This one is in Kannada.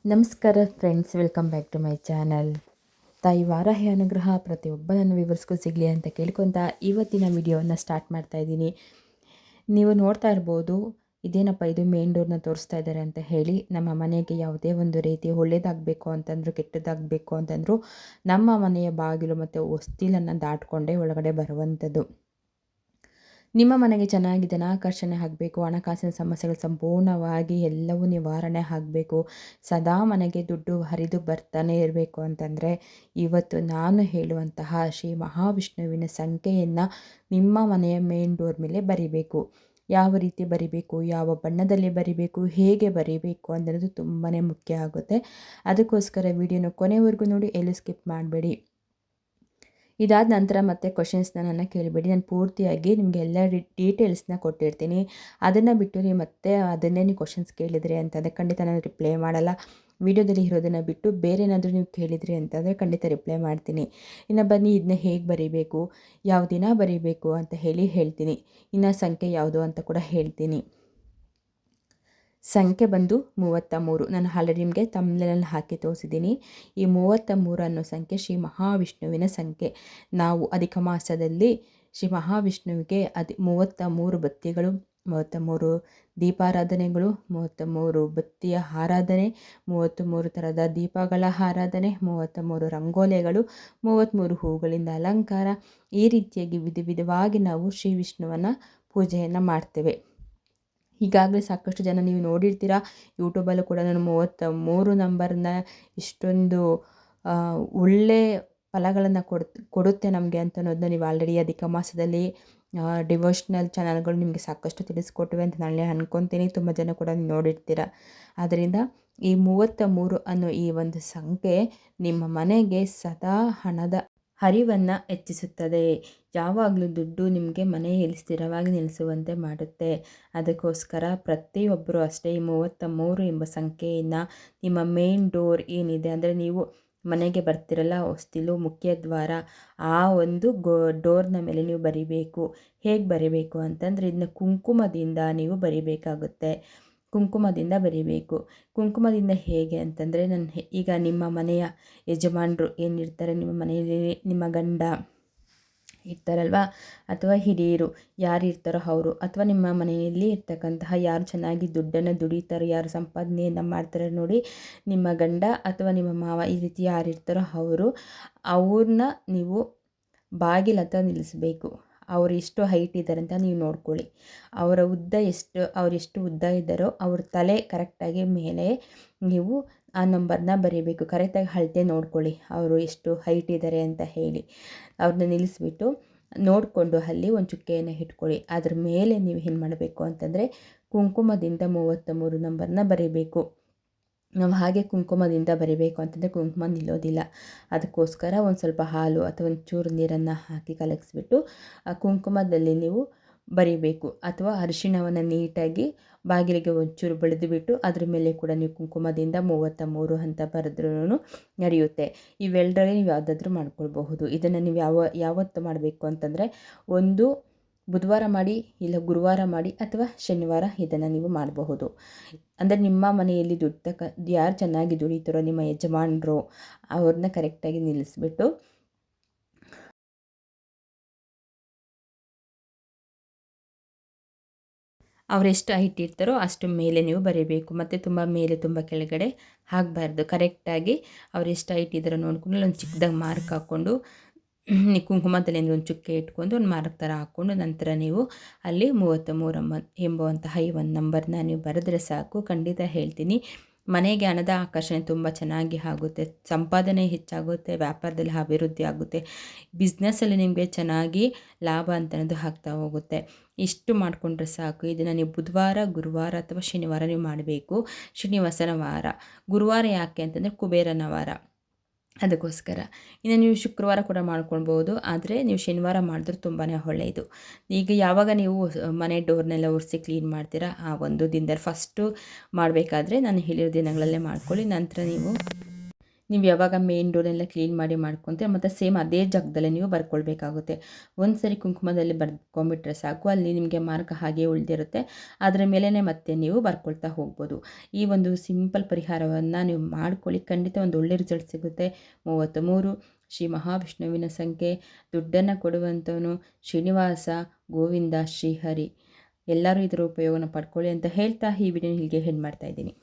ನಮಸ್ಕಾರ friends, welcome back to my channel. ತಾಯಿ ವಾರಾಹಿ ಅನುಗ್ರಹ ಪ್ರತಿಯೊಬ್ಬನನ್ನು ವಿವರಿಸ್ಕೊ ಸಿಗಲಿ ಅಂತ ಕೇಳ್ಕೊತ ಇವತ್ತಿನ ವಿಡಿಯೋವನ್ನು ಸ್ಟಾರ್ಟ್ ಮಾಡ್ತಾ ಇದ್ದೀನಿ. ನೀವು ನೋಡ್ತಾ ಇರ್ಬೋದು, ಇದೇನಪ್ಪ ಇದು ಮೇನ್ ಡೋರ್ನ ತೋರಿಸ್ತಾ ಇದ್ದಾರೆ ಅಂತ ಹೇಳಿ. ನಮ್ಮ ಮನೆಗೆ ಯಾವುದೇ ಒಂದು ರೀತಿ ಒಳ್ಳೇದಾಗಬೇಕು ಅಂತಂದರೂ ಕೆಟ್ಟದಾಗಬೇಕು ಅಂತಂದರೂ ನಮ್ಮ ಮನೆಯ ಬಾಗಿಲು ಮತ್ತು ಹೊಸ್ತಿಲನ್ನು ದಾಟ್ಕೊಂಡೇ ಒಳಗಡೆ ಬರುವಂಥದ್ದು. ನಿಮ್ಮ ಮನೆಗೆ ಚೆನ್ನಾಗಿ ಧನಾಕರ್ಷಣೆ ಆಗಬೇಕು, ಹಣಕಾಸಿನ ಸಮಸ್ಯೆಗಳು ಸಂಪೂರ್ಣವಾಗಿ ಎಲ್ಲವೂ ನಿವಾರಣೆ ಆಗಬೇಕು, ಸದಾ ಮನೆಗೆ ದುಡ್ಡು ಹರಿದು ಬರ್ತಾನೆ ಇರಬೇಕು ಅಂತಂದರೆ ಇವತ್ತು ನಾನು ಹೇಳುವಂತಹ ಶ್ರೀ ಮಹಾವಿಷ್ಣುವಿನ ಸಂಖ್ಯೆಯನ್ನು ನಿಮ್ಮ ಮನೆಯ ಮೇನ್ ಡೋರ್ ಮೇಲೆ ಬರಿಬೇಕು. ಯಾವ ರೀತಿ ಬರಿಬೇಕು, ಯಾವ ಬಣ್ಣದಲ್ಲಿ ಬರಿಬೇಕು, ಹೇಗೆ ಬರಿಬೇಕು ಅನ್ನೋದು ತುಂಬಾ ಮುಖ್ಯ ಆಗುತ್ತೆ. ಅದಕ್ಕೋಸ್ಕರ ವಿಡಿಯೋನ ಕೊನೆವರೆಗೂ ನೋಡಿ, ಎಲ್ಲೂ ಸ್ಕಿಪ್ ಮಾಡಬೇಡಿ. ಇದಾದ ನಂತರ ಮತ್ತೆ ಕ್ವಶನ್ಸ್ನ ನನ್ನ ಕೇಳಬೇಡಿ. ನಾನು ಪೂರ್ತಿಯಾಗಿ ನಿಮಗೆ ಎಲ್ಲ ಡೀಟೇಲ್ಸ್ನ ಕೊಟ್ಟಿರ್ತೀನಿ. ಅದನ್ನು ಬಿಟ್ಟು ನೀವು ಮತ್ತೆ ಅದನ್ನೇ ನೀವು ಕ್ವಶನ್ಸ್ ಕೇಳಿದ್ರಿ ಅಂತಂದರೆ ಖಂಡಿತ ನಾನು ರಿಪ್ಲೈ ಮಾಡಲ್ಲ. ವಿಡಿಯೋದಲ್ಲಿ ಇರೋದನ್ನು ಬಿಟ್ಟು ಬೇರೆ ಏನಾದರೂ ನೀವು ಕೇಳಿದ್ರಿ ಅಂತಂದರೆ ಖಂಡಿತ ರಿಪ್ಲೈ ಮಾಡ್ತೀನಿ. ಇನ್ನು ಬನ್ನಿ, ಇದನ್ನ ಹೇಗೆ ಬರೀಬೇಕು, ಯಾವ ದಿನ ಬರೀಬೇಕು ಅಂತ ಹೇಳ್ತೀನಿ. ಇನ್ನು ಸಂಖ್ಯೆ ಯಾವುದು ಅಂತ ಕೂಡ ಹೇಳ್ತೀನಿ. ಸಂಖ್ಯೆ ಬಂದು 33. ನಾನು ಆಲ್ರೆಡಿ ನಿಮಗೆ ತಮಿಳಿನಲ್ಲಿ ಹಾಕಿ ತೋರಿಸಿದ್ದೀನಿ. ಈ 33 ಅನ್ನೋ ಸಂಖ್ಯೆ ಶ್ರೀ ಮಹಾವಿಷ್ಣುವಿನ ಸಂಖ್ಯೆ. ನಾವು ಅಧಿಕ ಮಾಸದಲ್ಲಿ ಶ್ರೀ ಮಹಾವಿಷ್ಣುವಿಗೆ 33 ಬತ್ತಿಗಳು, 33 ದೀಪಾರಾಧನೆಗಳು, 33 ಬತ್ತಿಯ ಆರಾಧನೆ, 33 ಥರದ ದೀಪಗಳ ಆರಾಧನೆ, 33 ರಂಗೋಲೆಗಳು, 33 ಹೂಗಳಿಂದ ಅಲಂಕಾರ, ಈ ರೀತಿಯಾಗಿ ವಿಧವಾಗಿ ನಾವು ಶ್ರೀ ವಿಷ್ಣುವನ್ನ ಪೂಜೆಯನ್ನು ಮಾಡ್ತೇವೆ. ಈಗಾಗಲೇ ಸಾಕಷ್ಟು ಜನ ನೀವು ನೋಡಿರ್ತೀರ, ಯೂಟ್ಯೂಬಲ್ಲೂ ಕೂಡ ನಾನು 33 ನಂಬರ್ನ ಇಷ್ಟೊಂದು ಒಳ್ಳೆ ಫಲಗಳನ್ನು ಕೊಡುತ್ತೆ ನಮಗೆ ಅಂತ ಅನ್ನೋದನ್ನ ನೀವು ಆಲ್ರೆಡಿ ಅಧಿಕ ಮಾಸದಲ್ಲಿ ಡಿವೋಷ್ನಲ್ ಚಾನಲ್ಗಳು ನಿಮಗೆ ಸಾಕಷ್ಟು ತಿಳಿಸ್ಕೊಟ್ಟಿವೆ ಅಂತ ನಾಳೆ ಅಂದ್ಕೊತೀನಿ. ತುಂಬ ಜನ ಕೂಡ ನೀವು ನೋಡಿರ್ತೀರ. ಆದ್ದರಿಂದ ಈ 33 ಅನ್ನೋ ಈ ಒಂದು ಸಂಖ್ಯೆ ನಿಮ್ಮ ಮನೆಗೆ ಸದಾ ಹಣದ ಹರಿವನ್ನು ಹೆಚ್ಚಿಸುತ್ತದೆ. ಯಾವಾಗಲೂ ದುಡ್ಡು ನಿಮಗೆ ಮನೆಯಲ್ಲಿ ಸ್ಥಿರವಾಗಿ ನಿಲ್ಲಿಸುವಂತೆ ಮಾಡುತ್ತೆ. ಅದಕ್ಕೋಸ್ಕರ ಪ್ರತಿಯೊಬ್ಬರು ಅಷ್ಟೇ ಈ 33 ಎಂಬ ಸಂಖ್ಯೆಯನ್ನು ನಿಮ್ಮ ಮೇನ್ ಡೋರ್ ಏನಿದೆ, ಅಂದರೆ ನೀವು ಮನೆಗೆ ಬರ್ತಿರಲ್ಲ, ಹೊಸ್ತಿಲು ಮುಖ್ಯ ದ್ವಾರ, ಆ ಒಂದು ಡೋರ್ನ ಮೇಲೆ ನೀವು ಬರಿಬೇಕು. ಹೇಗೆ ಬರಿಬೇಕು ಅಂತಂದರೆ ಇದನ್ನ ಕುಂಕುಮದಿಂದ ನೀವು ಬರಿಬೇಕಾಗುತ್ತೆ. ಕುಂಕುಮದಿಂದ ಬರಿಬೇಕು. ಕುಂಕುಮದಿಂದ ಹೇಗೆ ಅಂತಂದರೆ, ಈಗ ನಿಮ್ಮ ಮನೆಯ ಯಜಮಾನರು ಏನಿರ್ತಾರೆ, ನಿಮ್ಮ ಮನೆಯಲ್ಲಿ ನಿಮ್ಮ ಗಂಡ ಇರ್ತಾರಲ್ವ, ಅಥವಾ ಹಿರಿಯರು ಯಾರು ಇರ್ತಾರೋ ಅವರು, ಅಥವಾ ನಿಮ್ಮ ಮನೆಯಲ್ಲಿ ಇರ್ತಕ್ಕಂತಹ ಯಾರು ಚೆನ್ನಾಗಿ ದುಡ್ಡನ್ನು ದುಡಿತಾರೋ, ಯಾರು ಸಂಪಾದನೆಯನ್ನು ಮಾಡ್ತಾರೆ ನೋಡಿ, ನಿಮ್ಮ ಗಂಡ ಅಥವಾ ನಿಮ್ಮ ಮಾವ, ಈ ರೀತಿ ಯಾರು ಇರ್ತಾರೋ ಅವ್ರನ್ನ ನೀವು ಬಾಗಿಲ ಹತ್ರ ನಿಲ್ಲಿಸಬೇಕು. ಅವರು ಎಷ್ಟು ಹೈಟ್ ಇದ್ದಾರೆ ಅಂತ ನೀವು ನೋಡ್ಕೊಳ್ಳಿ. ಅವರ ಉದ್ದ ಅವರೆಷ್ಟು ಉದ್ದ ಇದ್ದಾರೋ ಅವ್ರ ತಲೆ ಕರೆಕ್ಟಾಗಿ ಮೇಲೆ ನೀವು ಆ ನಂಬರ್ನ ಬರೀಬೇಕು. ಕರೆಕ್ಟಾಗಿ ಅಳತೆ ನೋಡ್ಕೊಳ್ಳಿ, ಅವರು ಎಷ್ಟು ಹೈಟ್ ಇದ್ದಾರೆ ಅಂತ ಹೇಳಿ. ಅವ್ರನ್ನ ನಿಲ್ಲಿಸ್ಬಿಟ್ಟು ನೋಡಿಕೊಂಡು ಅಲ್ಲಿ ಒಂದು ಚುಕ್ಕೆಯನ್ನು ಇಟ್ಕೊಳ್ಳಿ. ಅದ್ರ ಮೇಲೆ ನೀವು ಏನು ಮಾಡಬೇಕು ಅಂತಂದರೆ ಕುಂಕುಮದಿಂದ 33 ನಂಬರ್ನ ಬರೀಬೇಕು. ನಾವು ಹಾಗೆ ಕುಂಕುಮದಿಂದ ಬರಿಬೇಕು ಅಂತಂದರೆ ಕುಂಕುಮ ನಿಲ್ಲೋದಿಲ್ಲ. ಅದಕ್ಕೋಸ್ಕರ ಒಂದು ಸ್ವಲ್ಪ ಹಾಲು ಅಥವಾ ಒಂಚೂರು ನೀರನ್ನು ಹಾಕಿ ಕಲಗಿಸ್ಬಿಟ್ಟು ಆ ಕುಂಕುಮದಲ್ಲಿ ನೀವು ಬರಿಬೇಕು. ಅಥವಾ ಅರಿಶಿಣವನ್ನು ನೀಟಾಗಿ ಬಾಗಿಲಿಗೆ ಒಂಚೂರು ಬಳಿದುಬಿಟ್ಟು ಅದ್ರ ಮೇಲೆ ಕೂಡ ನೀವು ಕುಂಕುಮದಿಂದ 33 ಅಂತ ಬರೆದ್ರೂ ನಡೆಯುತ್ತೆ. ಇವೆರಡರಲ್ಲಿ ನೀವು ಯಾವುದಾದ್ರೂ ಮಾಡ್ಕೊಳ್ಬಹುದು. ಇದನ್ನು ನೀವು ಯಾವತ್ತು ಮಾಡಬೇಕು ಅಂತಂದರೆ, ಒಂದು ಬುಧವಾರ ಮಾಡಿ, ಇಲ್ಲ ಗುರುವಾರ ಮಾಡಿ, ಅಥವಾ ಶನಿವಾರ ಇದನ್ನು ನೀವು ಮಾಡಬಹುದು. ಅಂದರೆ ನಿಮ್ಮ ಮನೆಯಲ್ಲಿ ಯಾರು ಚೆನ್ನಾಗಿ ದುಡಿತಾರೋ ನಿಮ್ಮ ಯಜಮಾನರು, ಅವ್ರನ್ನ ಕರೆಕ್ಟಾಗಿ ನಿಲ್ಲಿಸ್ಬಿಟ್ಟು ಅವರೆಷ್ಟು ಹೈಟ್ ಇರ್ತಾರೋ ಅಷ್ಟು ಮೇಲೆ ನೀವು ಬರೀಬೇಕು. ಮತ್ತು ತುಂಬ ಮೇಲೆ ತುಂಬ ಕೆಳಗಡೆ ಆಗಬಾರ್ದು. ಕರೆಕ್ಟಾಗಿ ಅವರೆಷ್ಟು ಹೈಟ್ ಇದ್ದಾರೋ ನೋಡ್ಕೊಂಡು ಒಂದು ಚಿಕ್ಕದಾಗಿ ಮಾರ್ಕ್ ಹಾಕ್ಕೊಂಡು, ಕುಂಕುಮದಲ್ಲಿ ಒಂದು ಚುಕ್ಕೆ ಇಟ್ಕೊಂಡು ಒಂದು ಮಾರ್ಕ್ ಥರ ಹಾಕ್ಕೊಂಡು, ನಂತರ ನೀವು ಅಲ್ಲಿ 33 ಎಂಬುವಂತಹ ಈ ಒಂದು ನಂಬರ್ನ ನೀವು ಬರೆದ್ರೆ ಸಾಕು. ಖಂಡಿತ ಹೇಳ್ತೀನಿ, ಮನೆಗೆ ಹಣದ ಆಕರ್ಷಣೆ ತುಂಬ ಚೆನ್ನಾಗಿ ಆಗುತ್ತೆ, ಸಂಪಾದನೆ ಹೆಚ್ಚಾಗುತ್ತೆ, ವ್ಯಾಪಾರದಲ್ಲಿ ಅಭಿವೃದ್ಧಿ ಆಗುತ್ತೆ, ಬಿಸ್ನೆಸ್ಸಲ್ಲಿ ನಿಮಗೆ ಚೆನ್ನಾಗಿ ಲಾಭ ಅಂತನದು ಆಗ್ತಾ ಹೋಗುತ್ತೆ. ಇಷ್ಟು ಮಾಡಿಕೊಂಡ್ರೆ ಸಾಕು. ಇದನ್ನು ನೀವು ಬುಧವಾರ, ಗುರುವಾರ ಅಥವಾ ಶನಿವಾರ ನೀವು ಮಾಡಬೇಕು. ಶ್ರೀನಿವಾಸನ ವಾರ, ಗುರುವಾರ ಯಾಕೆ ಅಂತಂದರೆ ಕುಬೇರನ ವಾರ, ಅದಕ್ಕೋಸ್ಕರ. ಇನ್ನು ನೀವು ಶುಕ್ರವಾರ ಕೂಡ ಮಾಡ್ಕೊಳ್ಬೋದು, ಆದರೆ ನೀವು ಶನಿವಾರ ಮಾಡಿದ್ರೆ ತುಂಬಾ ಒಳ್ಳೆಯದು. ಈಗ ಯಾವಾಗ ನೀವು ಮನೆ ಡೋರ್ನೆಲ್ಲ ಒರೆಸಿ ಕ್ಲೀನ್ ಮಾಡ್ತೀರಾ, ಆ ಒಂದು ದಿನದಲ್ಲಿ ಫಸ್ಟು ಮಾಡಬೇಕಾದ್ರೆ ನಾನು ಹೇಳಿರೋ ದಿನಗಳಲ್ಲೇ ಮಾಡ್ಕೊಳ್ಳಿ. ನಂತರ ನೀವು ನೀವು ಯಾವಾಗ ಮೇನ್ ಡೋರೆಲ್ಲ ಕ್ಲೀನ್ ಮಾಡಿ ಮಾಡ್ಕೊತೀರ ಮತ್ತು ಸೇಮ್ ಅದೇ ಜಾಗದಲ್ಲೇ ನೀವು ಬರ್ಕೊಳ್ಬೇಕಾಗುತ್ತೆ. ಒಂದು ಸರಿ ಕುಂಕುಮದಲ್ಲಿ ಬರ್ಕೊಂಬಿಟ್ರೆ ಸಾಕು, ಅಲ್ಲಿ ನಿಮಗೆ ಮಾರ್ಕ್ ಹಾಗೆ ಉಳಿದಿರುತ್ತೆ. ಅದರ ಮೇಲೇ ಮತ್ತೆ ನೀವು ಬರ್ಕೊಳ್ತಾ ಹೋಗ್ಬೋದು. ಈ ಒಂದು ಸಿಂಪಲ್ ಪರಿಹಾರವನ್ನು ನೀವು ಮಾಡ್ಕೊಳ್ಳಿ, ಖಂಡಿತ ಒಂದು ಒಳ್ಳೆ ರಿಸಲ್ಟ್ ಸಿಗುತ್ತೆ. 33 ಶ್ರೀ ಮಹಾವಿಷ್ಣುವಿನ ಸಂಖ್ಯೆ. ದುಡ್ಡನ್ನು ಕೊಡುವಂಥವನು ಶ್ರೀನಿವಾಸ, ಗೋವಿಂದ, ಶ್ರೀಹರಿ. ಎಲ್ಲರೂ ಇದರ ಉಪಯೋಗನ ಪಡ್ಕೊಳ್ಳಿ ಅಂತ ಹೇಳ್ತಾ ಈ ವಿಡಿಯೋನ ಇಲ್ಲಿಗೆ ಎಂಡ್ ಮಾಡ್ತಾ ಇದ್ದೀನಿ.